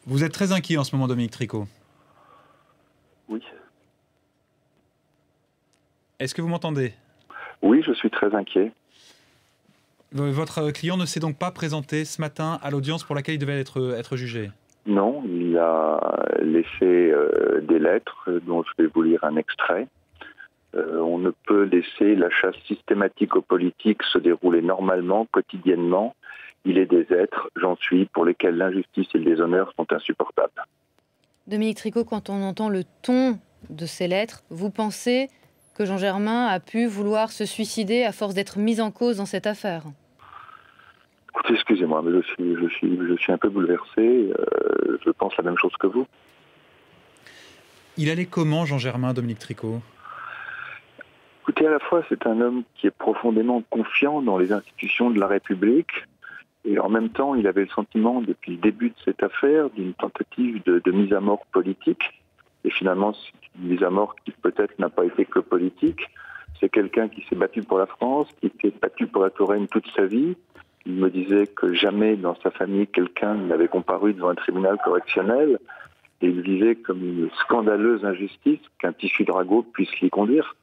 Vous êtes très inquiet en ce moment, Dominique Tricot. Oui. Est-ce que vous m'entendez? Oui, je suis très inquiet. Votre client ne s'est donc pas présenté ce matin à l'audience pour laquelle il devait être jugé? Non, il a laissé des lettres dont je vais vous lire un extrait. On ne peut laisser la chasse systématique aux politiques se dérouler normalement, quotidiennement. Il est des êtres, j'en suis, pour lesquels l'injustice et le déshonneur sont insupportables. Dominique Tricot, quand on entend le ton de ces lettres, vous pensez que Jean Germain a pu vouloir se suicider à force d'être mis en cause dans cette affaire? Écoutez, excusez-moi, mais je suis un peu bouleversé. Je pense la même chose que vous. Il allait comment, Jean Germain, Dominique Tricot? Écoutez, à la fois, c'est un homme qui est profondément confiant dans les institutions de la République. Et en même temps, il avait le sentiment, depuis le début de cette affaire, d'une tentative de mise à mort politique. Et finalement, c'est une mise à mort qui peut-être n'a pas été que politique. C'est quelqu'un qui s'est battu pour la France, qui s'est battu pour la Touraine toute sa vie. Il me disait que jamais dans sa famille, quelqu'un n'avait comparu devant un tribunal correctionnel. Et il vivait comme une scandaleuse injustice qu'un tissu dragot puisse l'y conduire.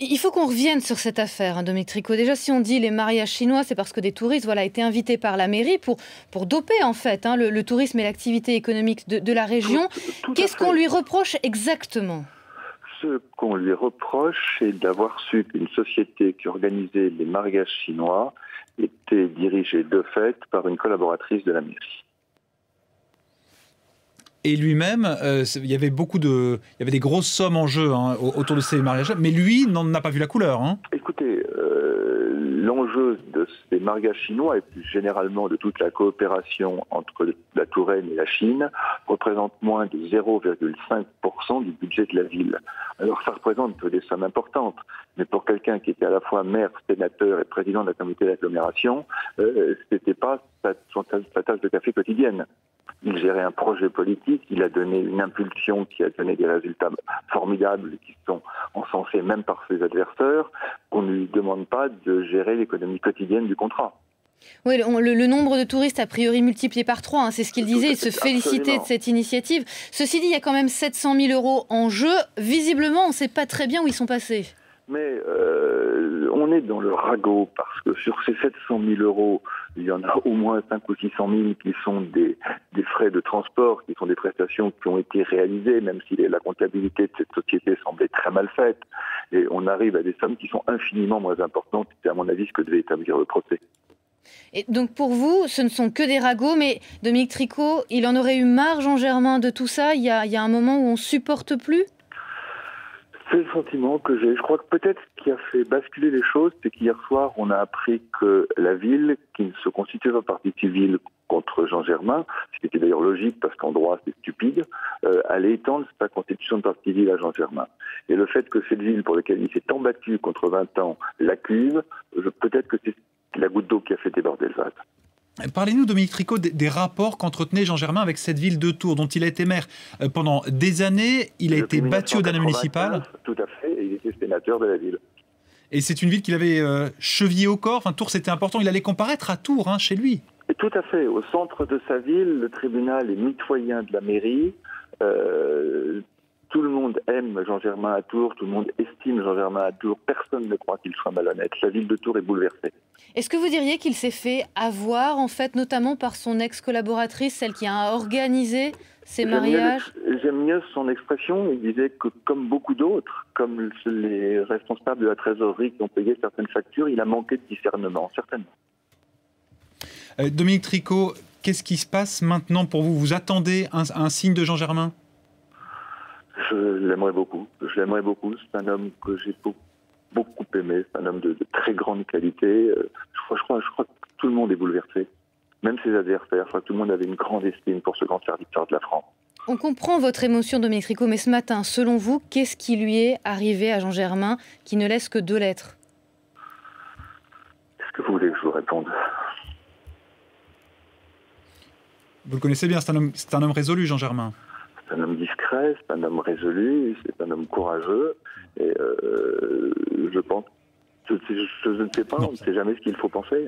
Il faut qu'on revienne sur cette affaire, Dominique Tricot. Déjà, si on dit les mariages chinois, c'est parce que des touristes étaient invités par la mairie pour doper, en fait, le tourisme et l'activité économique de la région. Qu'est-ce qu'on lui reproche exactement? Ce qu'on lui reproche, c'est d'avoir su qu'une société qui organisait les mariages chinois était dirigée de fait par une collaboratrice de la mairie. Et lui-même, il y avait des grosses sommes en jeu autour de ces mariages, mais lui n'en a pas vu la couleur. Écoutez, l'enjeu de ces mariages chinois et plus généralement de toute la coopération entre la Touraine et la Chine représente moins de 0,5% du budget de la ville. Alors ça représente des sommes importantes, mais pour quelqu'un qui était à la fois maire, sénateur et président de la communauté d'agglomération, c'était pas sa tasse de café quotidienne. Il gérait un projet politique, il a donné une impulsion qui a donné des résultats formidables qui sont encensés même par ses adversaires. On ne lui demande pas de gérer l'économie quotidienne du contrat. Oui, le nombre de touristes a priori multiplié par 3, c'est ce qu'il disait, il se félicitait de cette initiative. Ceci dit, il y a quand même 700 000 € en jeu. Visiblement, on ne sait pas très bien où ils sont passés. Mais on est dans le ragot parce que sur ces 700 000 €, il y en a au moins 5 ou 600 000 qui sont des frais de transport, qui sont des prestations qui ont été réalisées, même si la comptabilité de cette société semblait très mal faite. Et on arrive à des sommes qui sont infiniment moins importantes. C'est à mon avis ce que devait établir le procès. Et donc pour vous, ce ne sont que des ragots, mais Dominique Tricot, il en aurait eu marre, Jean Germain, de tout ça? Il y a un moment où on ne supporte plus? C'est le sentiment que j'ai. Je crois que peut-être ce qui a fait basculer les choses, c'est qu'hier soir, on a appris que la ville, qui ne se constitue pas partie civile contre Jean Germain, ce qui était d'ailleurs logique parce qu'en droit c'est stupide, allait étendre sa constitution de partie civile à Jean Germain. Et le fait que cette ville pour laquelle il s'est embattu contre 20 ans l'accuse, peut-être que c'est la goutte d'eau qui a fait déborder le vase. Parlez-nous, Dominique Tricot, des rapports qu'entretenait Jean Germain avec cette ville de Tours, dont il a été maire pendant des années. Il a été battu au dernier municipal. Tout à fait, et il était sénateur de la ville. Et c'est une ville qu'il avait chevillée au corps. Enfin, Tours, c'était important. Il allait comparaître à Tours, chez lui. Et tout à fait. Au centre de sa ville, le tribunal est mitoyen de la mairie. Tout le monde aime Jean Germain à Tours, tout le monde estime Jean Germain à Tours. Personne ne croit qu'il soit malhonnête. La ville de Tours est bouleversée. Est-ce que vous diriez qu'il s'est fait avoir, en fait, notamment par son ex-collaboratrice, celle qui a organisé ces mariages? J'aime mieux son expression. Il disait que, comme beaucoup d'autres, comme les responsables de la trésorerie qui ont payé certaines factures, il a manqué de discernement, certainement. Dominique Tricot, qu'est-ce qui se passe maintenant pour vous? Vous attendez un signe de Jean Germain? Je l'aimerais beaucoup. C'est un homme que j'ai beaucoup aimé. C'est un homme de très grande qualité. Je crois que tout le monde est bouleversé. Même ses adversaires. Je crois que tout le monde avait une grande estime pour ce grand serviteur de la France. On comprend votre émotion, Dominique Tricot, mais ce matin, selon vous, qu'est-ce qui lui est arrivé à Jean Germain qui ne laisse que 2 lettres? Est-ce que vous voulez que je vous réponde? Vous le connaissez bien, c'est un homme résolu, Jean Germain. C'est un homme discret, c'est un homme résolu, c'est un homme courageux. Et je pense, je ne sais pas, on ne sait jamais ce qu'il faut penser.